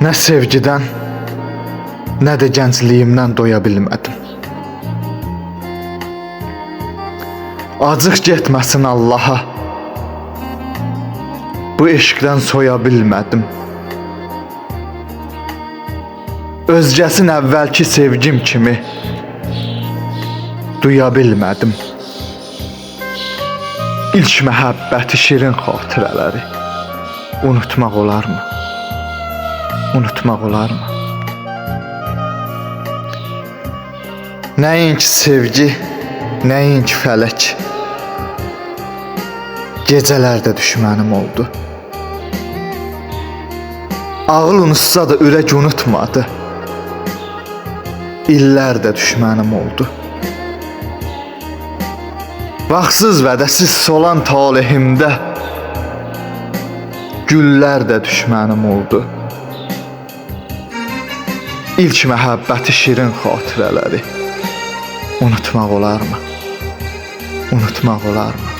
Nə sevgidən, nə də gəncliyimdən doya bilmədim. Acıq getməsin Allaha, bu eşqdən soya bilmədim. Özgəsin əvvəlki sevgim kimi duya bilmədim. İlk məhəbbəti, şirin xatirələri unutmaq olarmı? Unutmaq olarmı? Nəinki sevgi, nəinki fələk, gecələrdə düşmənim oldu. Ağıl unutsa da ürək unutmadı. İllər də düşmənim oldu. Vaxtsız vədəsiz solan talihimdə güllər də düşmənim oldu. İlk məhəbbəti, şirin xatirələri unutmaq olarmı? Unutmaq olarmı?